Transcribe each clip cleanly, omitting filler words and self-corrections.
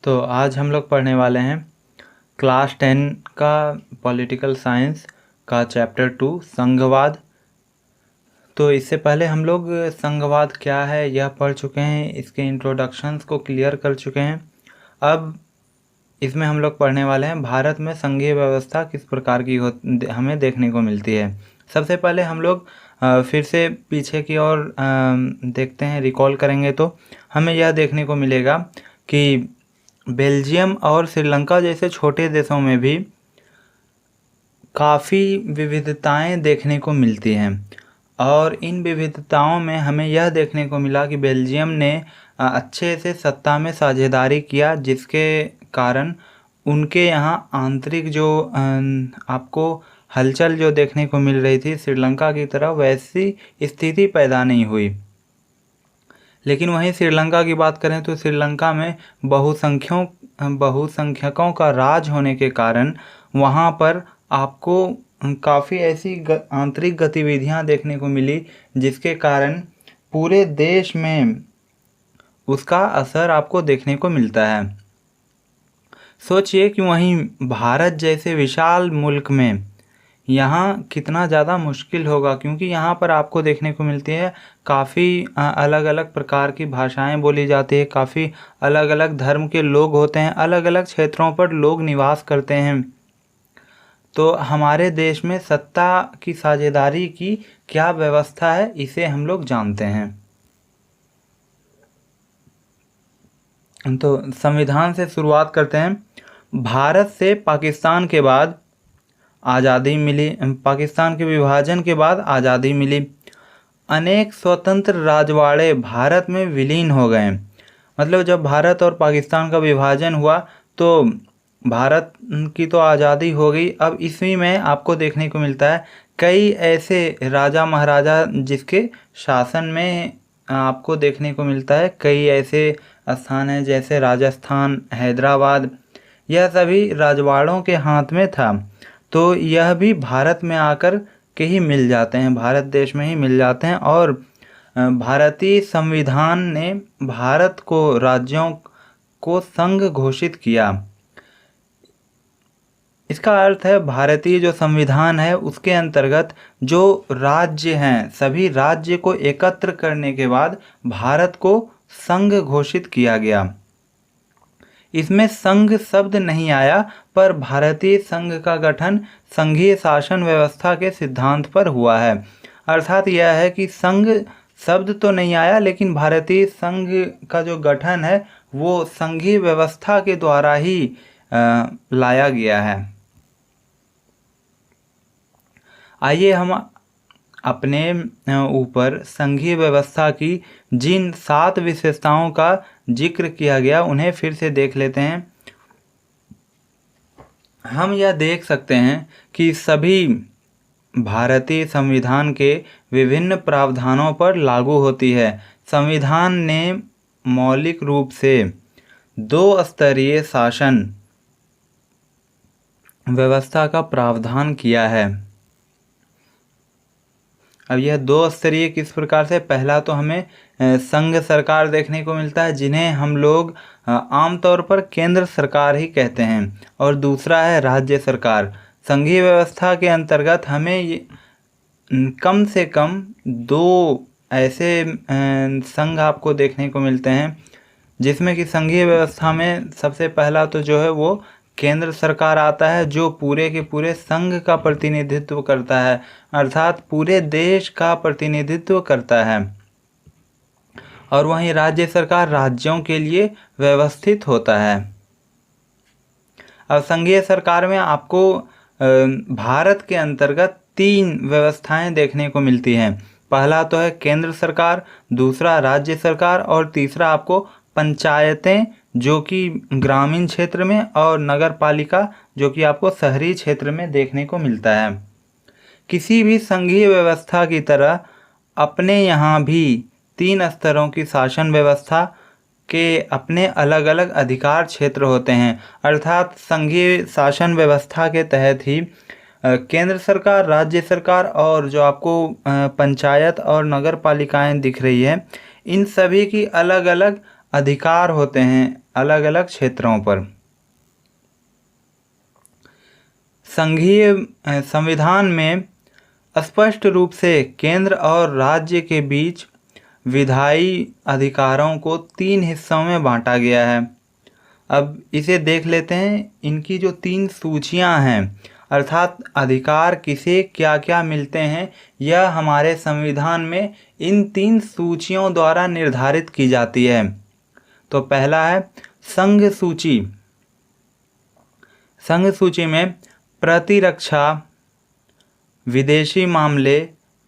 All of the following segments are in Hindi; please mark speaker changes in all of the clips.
Speaker 1: तो आज हम लोग पढ़ने वाले हैं क्लास 10 का पॉलिटिकल साइंस का चैप्टर 2 संघवाद। तो इससे पहले हम लोग संघवाद क्या है यह पढ़ चुके हैं, इसके इंट्रोडक्शंस को क्लियर कर चुके हैं। अब इसमें हम लोग पढ़ने वाले हैं भारत में संघीय व्यवस्था किस प्रकार की हमें देखने को मिलती है। सबसे पहले हम लोग फिर से पीछे की ओर देखते हैं, रिकॉल करेंगे तो हमें यह देखने को मिलेगा कि बेल्जियम और श्रीलंका जैसे छोटे देशों में भी काफ़ी विविधताएं देखने को मिलती हैं और इन विविधताओं में हमें यह देखने को मिला कि बेल्जियम ने अच्छे से सत्ता में साझेदारी किया, जिसके कारण उनके यहाँ आंतरिक जो आपको हलचल जो देखने को मिल रही थी श्रीलंका की तरह, वैसी स्थिति पैदा नहीं हुई। लेकिन वहीं श्रीलंका की बात करें तो श्रीलंका में बहुसंख्यकों का राज होने के कारण वहाँ पर आपको काफ़ी ऐसी आंतरिक गतिविधियाँ देखने को मिली, जिसके कारण पूरे देश में उसका असर आपको देखने को मिलता है। सोचिए कि वहीं भारत जैसे विशाल मुल्क में यहाँ कितना ज़्यादा मुश्किल होगा, क्योंकि यहाँ पर आपको देखने को मिलती है काफ़ी अलग अलग प्रकार की भाषाएं बोली जाती है, काफ़ी अलग अलग धर्म के लोग होते हैं, अलग अलग क्षेत्रों पर लोग निवास करते हैं। तो हमारे देश में सत्ता की साझेदारी की क्या व्यवस्था है, इसे हम लोग जानते हैं। तो संविधान से शुरुआत करते हैं। भारत से पाकिस्तान के बाद आज़ादी मिली, पाकिस्तान के विभाजन के बाद आज़ादी मिली। अनेक स्वतंत्र राजवाड़े भारत में विलीन हो गए। मतलब जब भारत और पाकिस्तान का विभाजन हुआ तो भारत की तो आज़ादी हो गई। अब इसमें में आपको देखने को मिलता है कई ऐसे राजा महाराजा जिसके शासन में आपको देखने को मिलता है, कई ऐसे स्थान हैं जैसे राजस्थान, हैदराबाद, यह सभी राजवाड़ों के हाथ में था। तो यह भी भारत में आकर के ही मिल जाते हैं, भारत देश में ही मिल जाते हैं। और भारतीय संविधान ने भारत को राज्यों को संघ घोषित किया। इसका अर्थ है भारतीय जो संविधान है उसके अंतर्गत जो राज्य हैं, सभी राज्य को एकत्र करने के बाद भारत को संघ घोषित किया गया। इसमें संघ शब्द नहीं आया, पर भारतीय संघ का गठन संघीय शासन व्यवस्था के सिद्धांत पर हुआ है। अर्थात यह है कि संघ शब्द तो नहीं आया, लेकिन भारतीय संघ का जो गठन है वो संघीय व्यवस्था के द्वारा ही लाया गया है। आइए हम अपने ऊपर संघीय व्यवस्था की जिन 7 विशेषताओं का जिक्र किया गया उन्हें फिर से देख लेते हैं। हम यह देख सकते हैं कि सभी भारतीय संविधान के विभिन्न प्रावधानों पर लागू होती है। संविधान ने मौलिक रूप से 2 स्तरीय शासन व्यवस्था का प्रावधान किया है। अब यह 2 स्तरीय किस प्रकार से, पहला तो हमें संघ सरकार देखने को मिलता है, जिन्हें हम लोग आमतौर पर केंद्र सरकार ही कहते हैं, और दूसरा है राज्य सरकार। संघीय व्यवस्था के अंतर्गत हमें कम से कम 2 ऐसे संघ आपको देखने को मिलते हैं, जिसमें कि संघीय व्यवस्था में सबसे पहला तो जो है वो केंद्र सरकार आता है, जो पूरे के पूरे संघ का प्रतिनिधित्व करता है, अर्थात पूरे देश का प्रतिनिधित्व करता है। और वहीं राज्य सरकार राज्यों के लिए व्यवस्थित होता है। अब संघीय सरकार में आपको भारत के अंतर्गत 3 व्यवस्थाएं देखने को मिलती हैं। पहला तो है केंद्र सरकार, दूसरा राज्य सरकार, और तीसरा आपको पंचायतें जो कि ग्रामीण क्षेत्र में, और नगर पालिका जो कि आपको शहरी क्षेत्र में देखने को मिलता है। किसी भी संघीय व्यवस्था की तरह अपने यहाँ भी 3 स्तरों की शासन व्यवस्था के अपने अलग अलग अधिकार क्षेत्र होते हैं। अर्थात संघीय शासन व्यवस्था के तहत ही केंद्र सरकार, राज्य सरकार और जो आपको पंचायत और नगर पालिकाएं दिख रही है, इन सभी की अलग अलग अधिकार होते हैं, अलग अलग क्षेत्रों पर। संघीय संविधान में स्पष्ट रूप से केंद्र और राज्य के बीच विधायी अधिकारों को 3 हिस्सों में बांटा गया है। अब इसे देख लेते हैं। इनकी जो 3 सूचियां हैं, अर्थात अधिकार किसे क्या क्या मिलते हैं, यह हमारे संविधान में इन 3 सूचियों द्वारा निर्धारित की जाती है। तो पहला है संघ सूची। संघ सूची में प्रतिरक्षा, विदेशी मामले,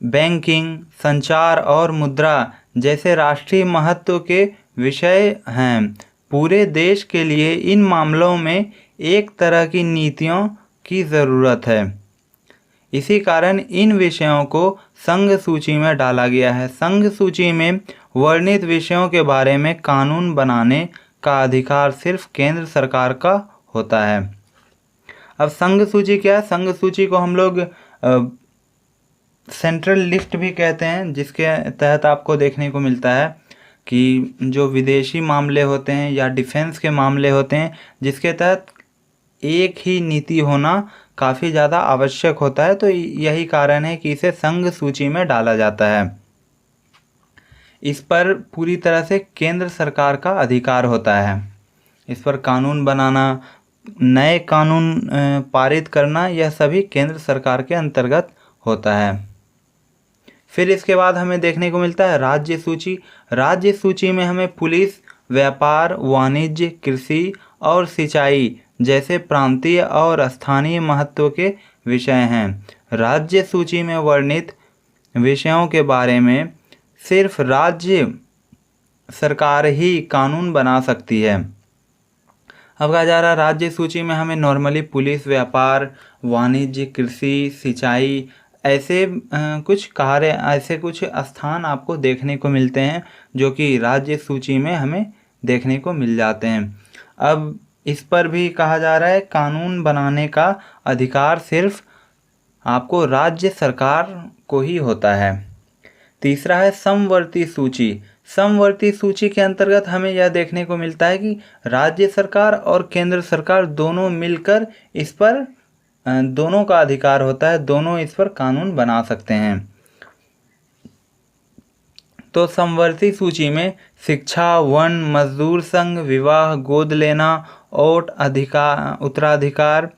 Speaker 1: बैंकिंग, संचार और मुद्रा जैसे राष्ट्रीय महत्व के विषय हैं। पूरे देश के लिए इन मामलों में एक तरह की नीतियों की ज़रूरत है। इसी कारण इन विषयों को संघ सूची में डाला गया है। संघ सूची में वर्णित विषयों के बारे में कानून बनाने का अधिकार सिर्फ केंद्र सरकार का होता है। अब संघ सूची क्या है? संघ सूची को हम लोग सेंट्रल लिस्ट भी कहते हैं, जिसके तहत आपको देखने को मिलता है कि जो विदेशी मामले होते हैं या डिफेंस के मामले होते हैं, जिसके तहत एक ही नीति होना काफ़ी ज़्यादा आवश्यक होता है। तो यही कारण है कि इसे संघ सूची में डाला जाता है। इस पर पूरी तरह से केंद्र सरकार का अधिकार होता है। इस पर कानून बनाना, नए कानून पारित करना, यह सभी केंद्र सरकार के अंतर्गत होता है। फिर इसके बाद हमें देखने को मिलता है राज्य सूची। राज्य सूची में हमें पुलिस, व्यापार, वाणिज्य, कृषि और सिंचाई जैसे प्रांतीय और स्थानीय महत्व के विषय हैं। राज्य सूची में वर्णित विषयों के बारे में सिर्फ राज्य सरकार ही कानून बना सकती है। अब कहा जा रहा है राज्य सूची में हमें नॉर्मली पुलिस, व्यापार, वाणिज्य, कृषि, सिंचाई ऐसे कुछ कार्य, ऐसे कुछ स्थान आपको देखने को मिलते हैं जो कि राज्य सूची में हमें देखने को मिल जाते हैं। अब इस पर भी कहा जा रहा है कानून बनाने का अधिकार सिर्फ आपको राज्य सरकार को ही होता है। तीसरा है समवर्ती सूची। समवर्ती सूची के अंतर्गत हमें यह देखने को मिलता है कि राज्य सरकार और केंद्र सरकार दोनों मिलकर इस पर दोनों का अधिकार होता है, दोनों इस पर कानून बना सकते हैं। तो समवर्ती सूची में शिक्षा, वन, मजदूर संघ, विवाह, गोद लेना, वोट अधिकार, उत्तराधिकार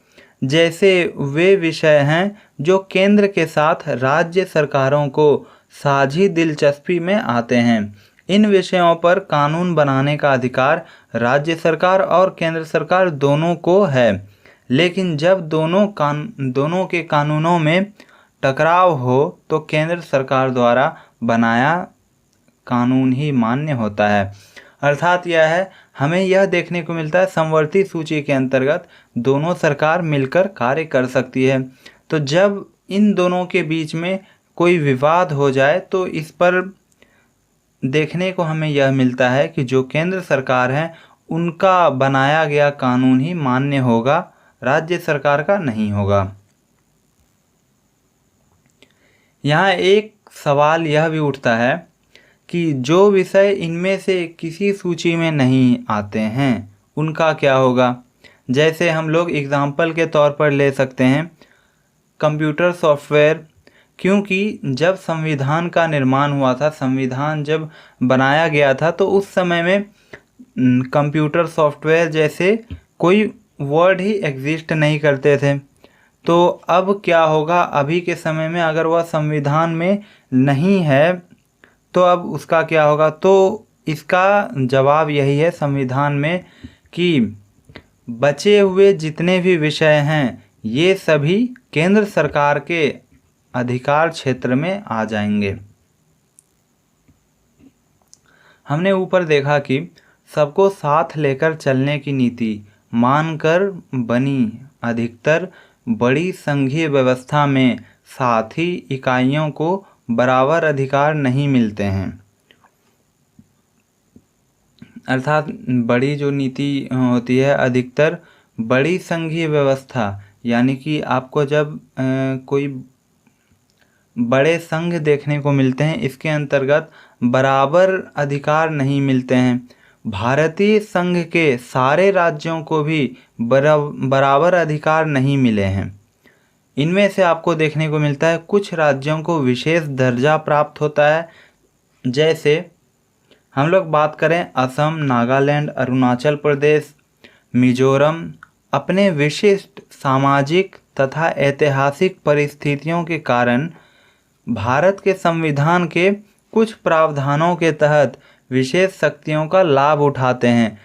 Speaker 1: जैसे वे विषय हैं जो केंद्र के साथ राज्य सरकारों को साझी दिलचस्पी में आते हैं। इन विषयों पर कानून बनाने का अधिकार राज्य सरकार और केंद्र सरकार दोनों को है, लेकिन जब दोनों के कानूनों में टकराव हो तो केंद्र सरकार द्वारा बनाया कानून ही मान्य होता है। अर्थात यह है, हमें यह देखने को मिलता है समवर्ती सूची के अंतर्गत दोनों सरकार मिलकर कार्य कर सकती है। तो जब इन दोनों के बीच में कोई विवाद हो जाए तो इस पर देखने को हमें यह मिलता है कि जो केंद्र सरकार है उनका बनाया गया कानून ही मान्य होगा, राज्य सरकार का नहीं होगा। यहाँ एक सवाल यह भी उठता है कि जो विषय इनमें से किसी सूची में नहीं आते हैं उनका क्या होगा। जैसे हम लोग एग्जाम्पल के तौर पर ले सकते हैं कंप्यूटर सॉफ्टवेयर, क्योंकि जब संविधान का निर्माण हुआ था, संविधान जब बनाया गया था, तो उस समय में कंप्यूटर सॉफ्टवेयर जैसे कोई वर्ड ही एग्जिस्ट नहीं करते थे। तो अब क्या होगा, अभी के समय में अगर वह संविधान में नहीं है तो अब उसका क्या होगा। तो इसका जवाब यही है संविधान में कि बचे हुए जितने भी विषय हैं ये सभी केंद्र सरकार के अधिकार क्षेत्र में आ जाएंगे। हमने ऊपर देखा कि सबको साथ लेकर चलने की नीति मानकर बनी अधिकतर बड़ी संघीय व्यवस्था में साथी इकाइयों को बराबर अधिकार नहीं मिलते हैं। अर्थात बड़ी जो नीति होती है, अधिकतर बड़ी संघीय व्यवस्था, यानी कि आपको जब कोई बड़े संघ देखने को मिलते हैं इसके अंतर्गत बराबर अधिकार नहीं मिलते हैं। भारतीय संघ के सारे राज्यों को भी बराबर अधिकार नहीं मिले हैं। इनमें से आपको देखने को मिलता है कुछ राज्यों को विशेष दर्जा प्राप्त होता है। जैसे हम लोग बात करें असम, नागालैंड, अरुणाचल प्रदेश, मिजोरम अपने विशिष्ट सामाजिक तथा ऐतिहासिक परिस्थितियों के कारण भारत के संविधान के कुछ प्रावधानों के तहत विशेष शक्तियों का लाभ उठाते हैं।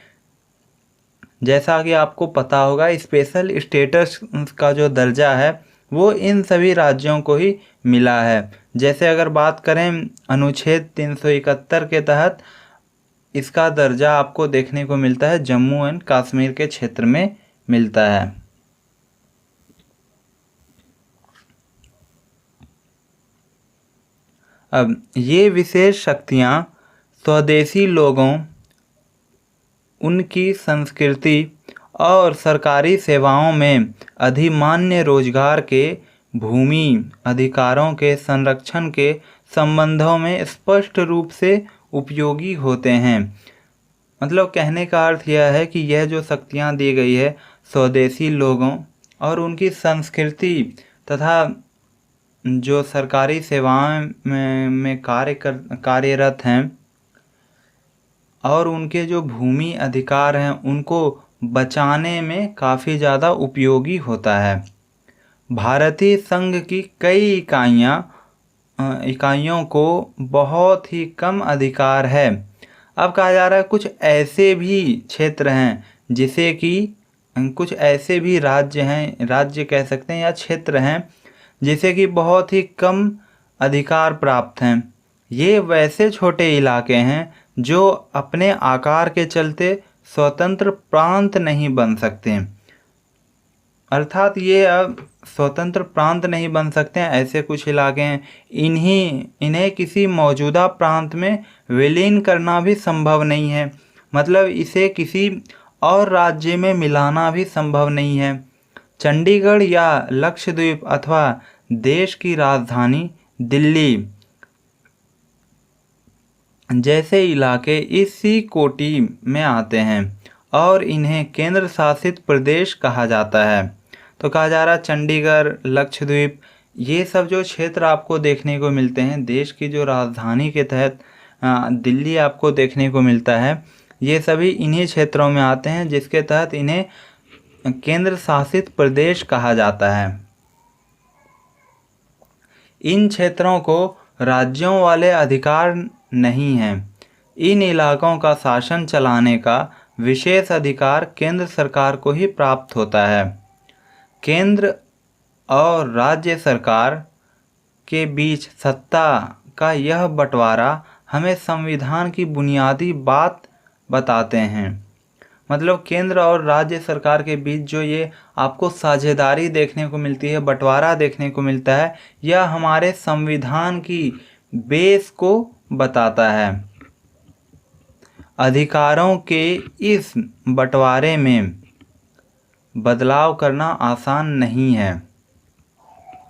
Speaker 1: जैसा कि आपको पता होगा, स्पेशल स्टेटस का जो दर्जा है वो इन सभी राज्यों को ही मिला है। जैसे अगर बात करें अनुच्छेद 371 के तहत इसका दर्जा आपको देखने को मिलता है जम्मू एंड कश्मीर के क्षेत्र में मिलता है। अब ये विशेष शक्तियाँ स्वदेशी लोगों, उनकी संस्कृति और सरकारी सेवाओं में अधिमान्य रोजगार के, भूमि अधिकारों के संरक्षण के संबंधों में स्पष्ट रूप से उपयोगी होते हैं। मतलब कहने का अर्थ यह है कि यह जो शक्तियाँ दी गई है स्वदेशी लोगों और उनकी संस्कृति तथा जो सरकारी सेवाएं में कार्यरत हैं और उनके जो भूमि अधिकार हैं उनको बचाने में काफ़ी ज़्यादा उपयोगी होता है। भारतीय संघ की कई इकाइयों को बहुत ही कम अधिकार है। अब कहा जा रहा है कुछ ऐसे भी क्षेत्र हैं जिसे कि कुछ ऐसे भी राज्य हैं, राज्य कह सकते हैं या क्षेत्र हैं जिसे कि बहुत ही कम अधिकार प्राप्त हैं। ये वैसे छोटे इलाके हैं जो अपने आकार के चलते स्वतंत्र प्रांत नहीं बन सकते, अर्थात ये अब स्वतंत्र प्रांत नहीं बन सकते हैं। ऐसे कुछ इलाके हैं, इन्हें किसी मौजूदा प्रांत में विलीन करना भी संभव नहीं है। मतलब इसे किसी और राज्य में मिलाना भी संभव नहीं है। चंडीगढ़ या लक्षद्वीप अथवा देश की राजधानी दिल्ली जैसे इलाके इसी कोटि में आते हैं और इन्हें केंद्र शासित प्रदेश कहा जाता है। तो कहा जा रहा है चंडीगढ़, लक्षद्वीप, ये सब जो क्षेत्र आपको देखने को मिलते हैं, देश की जो राजधानी के तहत दिल्ली आपको देखने को मिलता है, ये सभी इन्हीं क्षेत्रों में आते हैं जिसके तहत इन्हें केंद्र शासित प्रदेश कहा जाता है। इन क्षेत्रों को राज्यों वाले अधिकार नहीं हैं। इन इलाकों का शासन चलाने का विशेष अधिकार केंद्र सरकार को ही प्राप्त होता है। केंद्र और राज्य सरकार के बीच सत्ता का यह बंटवारा हमें संविधान की बुनियादी बात बताते हैं। मतलब केंद्र और राज्य सरकार के बीच जो ये आपको साझेदारी देखने को मिलती है, बंटवारा देखने को मिलता है, यह हमारे संविधान की बेस को बताता है। अधिकारों के इस बंटवारे में बदलाव करना आसान नहीं है।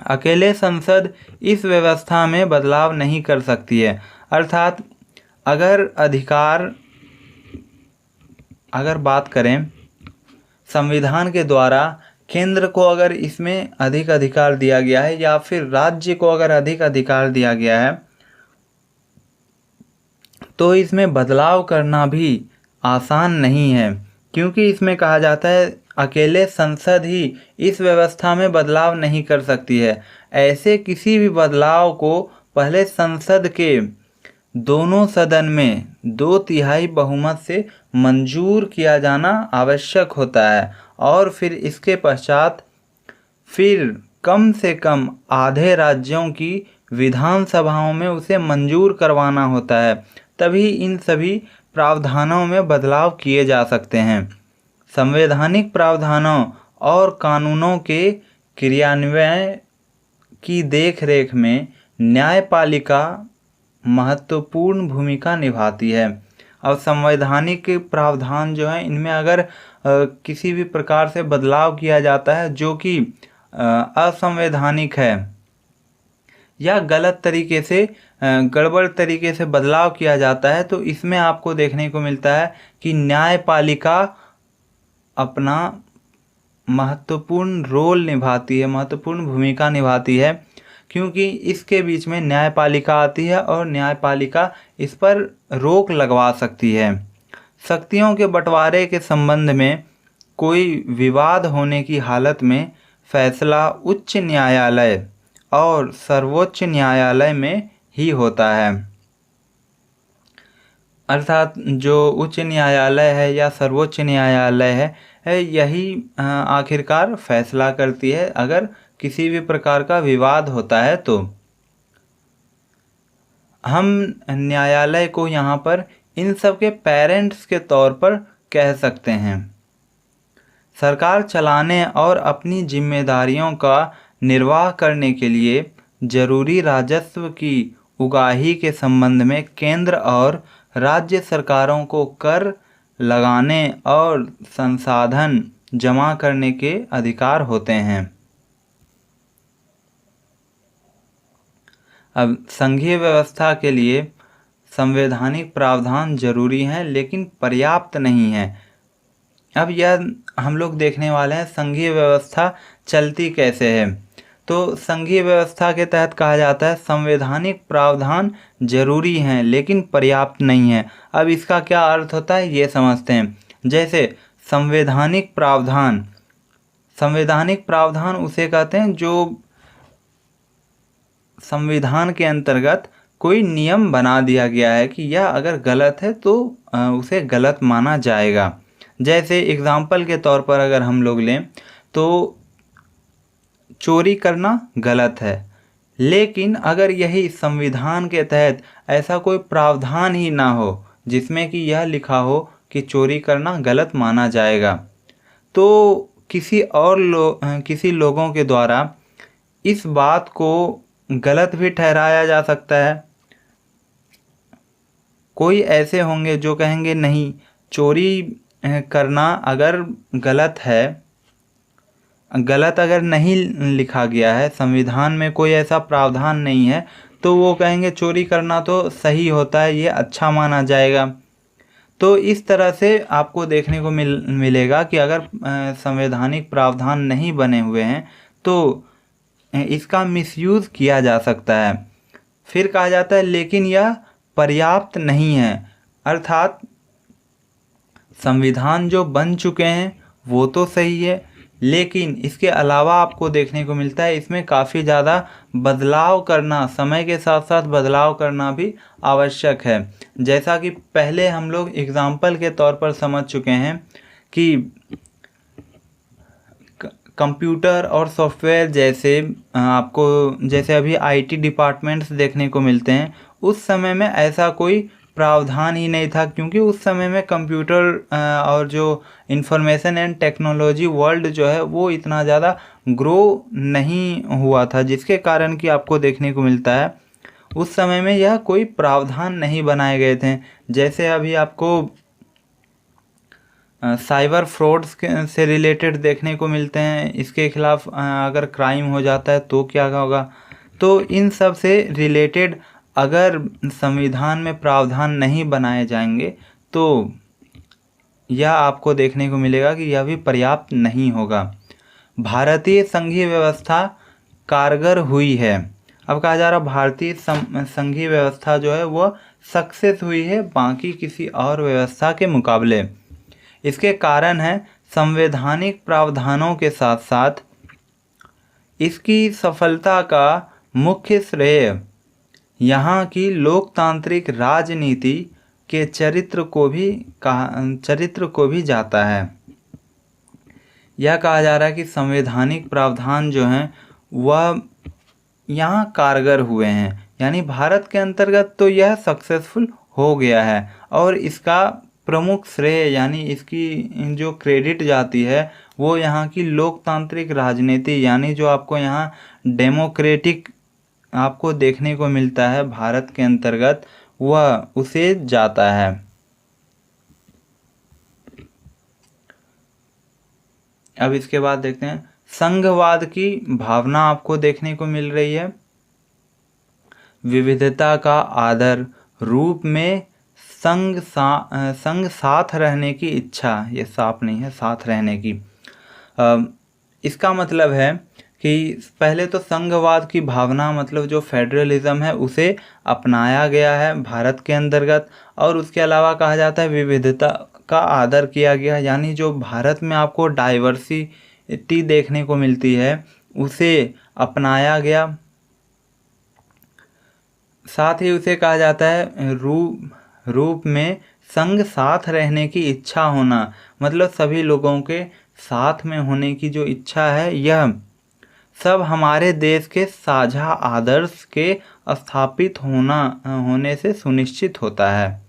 Speaker 1: अकेले संसद इस व्यवस्था में बदलाव नहीं कर सकती है। अर्थात अगर बात करें संविधान के द्वारा केंद्र को अगर इसमें अधिक अधिकार दिया गया है या फिर राज्य को अगर अधिक अधिकार दिया गया है तो इसमें बदलाव करना भी आसान नहीं है, क्योंकि इसमें कहा जाता है अकेले संसद ही इस व्यवस्था में बदलाव नहीं कर सकती है। ऐसे किसी भी बदलाव को पहले संसद के दोनों सदन में 2/3 बहुमत से मंजूर किया जाना आवश्यक होता है और फिर इसके पश्चात फिर कम से कम आधे राज्यों की विधानसभाओं में उसे मंजूर करवाना होता है, तभी इन सभी प्रावधानों में बदलाव किए जा सकते हैं। संवैधानिक प्रावधानों और कानूनों के क्रियान्वयन की देखरेख में न्यायपालिका महत्वपूर्ण भूमिका निभाती है। और संवैधानिक प्रावधान जो है इनमें अगर किसी भी प्रकार से बदलाव किया जाता है जो कि असंवैधानिक है या गलत तरीके से गड़बड़ तरीके से बदलाव किया जाता है, तो इसमें आपको देखने को मिलता है कि न्यायपालिका अपना महत्वपूर्ण रोल निभाती है, महत्वपूर्ण भूमिका निभाती है, क्योंकि इसके बीच में न्यायपालिका आती है और न्यायपालिका इस पर रोक लगवा सकती है। शक्तियों के बंटवारे के संबंध में कोई विवाद होने की हालत में फैसला उच्च न्यायालय और सर्वोच्च न्यायालय में ही होता है। अर्थात जो उच्च न्यायालय है या सर्वोच्च न्यायालय है यही आखिरकार फैसला करती है अगर किसी भी प्रकार का विवाद होता है तो। हम न्यायालय को यहाँ पर इन सब के पेरेंट्स के तौर पर कह सकते हैं। सरकार चलाने और अपनी जिम्मेदारियों का निर्वाह करने के लिए जरूरी राजस्व की उगाही के संबंध में केंद्र और राज्य सरकारों को कर लगाने और संसाधन जमा करने के अधिकार होते हैं। अब संघीय व्यवस्था के लिए संवैधानिक प्रावधान जरूरी हैं लेकिन पर्याप्त नहीं है। अब यह हम लोग देखने वाले हैं संघीय व्यवस्था चलती कैसे है। तो संघीय व्यवस्था के तहत कहा जाता है संवैधानिक प्रावधान जरूरी हैं लेकिन पर्याप्त नहीं है। अब इसका क्या अर्थ होता है ये समझते हैं। जैसे संवैधानिक प्रावधान उसे कहते हैं जो संविधान के अंतर्गत कोई नियम बना दिया गया है कि यह अगर गलत है तो उसे गलत माना जाएगा। जैसे एग्जाम्पल के तौर पर अगर हम लोग लें तो चोरी करना गलत है, लेकिन अगर यही संविधान के तहत ऐसा कोई प्रावधान ही ना हो जिसमें कि यह लिखा हो कि चोरी करना गलत माना जाएगा, तो किसी लोगों के द्वारा इस बात को गलत भी ठहराया जा सकता है। कोई ऐसे होंगे जो कहेंगे नहीं, चोरी करना अगर गलत है, गलत अगर नहीं लिखा गया है, संविधान में कोई ऐसा प्रावधान नहीं है, तो वो कहेंगे चोरी करना तो सही होता है, ये अच्छा माना जाएगा। तो इस तरह से आपको देखने को मिलेगा कि अगर संवैधानिक प्रावधान नहीं बने हुए हैं तो इसका मिसयूज़ किया जा सकता है। फिर कहा जाता है लेकिन यह पर्याप्त नहीं है, अर्थात संविधान जो बन चुके हैं वो तो सही है, लेकिन इसके अलावा आपको देखने को मिलता है इसमें काफ़ी ज़्यादा बदलाव करना, समय के साथ साथ बदलाव करना भी आवश्यक है। जैसा कि पहले हम लोग एग्जाम्पल के तौर पर समझ चुके हैं कि कंप्यूटर और सॉफ्टवेयर जैसे अभी आईटी डिपार्टमेंट्स देखने को मिलते हैं, उस समय में ऐसा कोई प्रावधान ही नहीं था, क्योंकि उस समय में कंप्यूटर और जो इंफॉर्मेशन एंड टेक्नोलॉजी वर्ल्ड जो है वो इतना ज़्यादा ग्रो नहीं हुआ था, जिसके कारण कि आपको देखने को मिलता है उस समय में यह कोई प्रावधान नहीं बनाए गए थे। जैसे अभी आपको साइबर फ्रॉड्स से रिलेटेड देखने को मिलते हैं, इसके खिलाफ अगर क्राइम हो जाता है तो क्या होगा। तो इन सब से रिलेटेड अगर संविधान में प्रावधान नहीं बनाए जाएंगे तो यह आपको देखने को मिलेगा कि यह भी पर्याप्त नहीं होगा। भारतीय संघीय व्यवस्था कारगर हुई है। अब कहा जा रहा भारतीय संघीय व्यवस्था जो है वह सक्सेस हुई है बाकी किसी और व्यवस्था के मुकाबले। इसके कारण है संवैधानिक प्रावधानों के साथ साथ इसकी सफलता का मुख्य श्रेय यहाँ की लोकतांत्रिक राजनीति के चरित्र को भी जाता है। यह कहा जा रहा है कि संवैधानिक प्रावधान जो हैं वह यहाँ कारगर हुए हैं, यानी भारत के अंतर्गत तो यह सक्सेसफुल हो गया है, और इसका प्रमुख श्रेय यानी इसकी जो क्रेडिट जाती है वो यहाँ की लोकतांत्रिक राजनीति, यानी जो आपको यहाँ डेमोक्रेटिक आपको देखने को मिलता है भारत के अंतर्गत, वह उसे जाता है। अब इसके बाद देखते हैं संघवाद की भावना आपको देखने को मिल रही है। विविधता का आदर रूप में संग साथ रहने की इच्छा, ये साथ नहीं है, साथ रहने की। इसका मतलब है कि पहले तो संघवाद की भावना मतलब जो फेडरलिज्म है उसे अपनाया गया है भारत के अंतर्गत, और उसके अलावा कहा जाता है विविधता का आदर किया गया, यानी जो भारत में आपको डाइवर्सिटी देखने को मिलती है उसे अपनाया गया। साथ ही उसे कहा जाता है रूप में संग साथ रहने की इच्छा होना, मतलब सभी लोगों के साथ में होने की जो इच्छा है, यह सब हमारे देश के साझा आदर्श के स्थापित होने से सुनिश्चित होता है।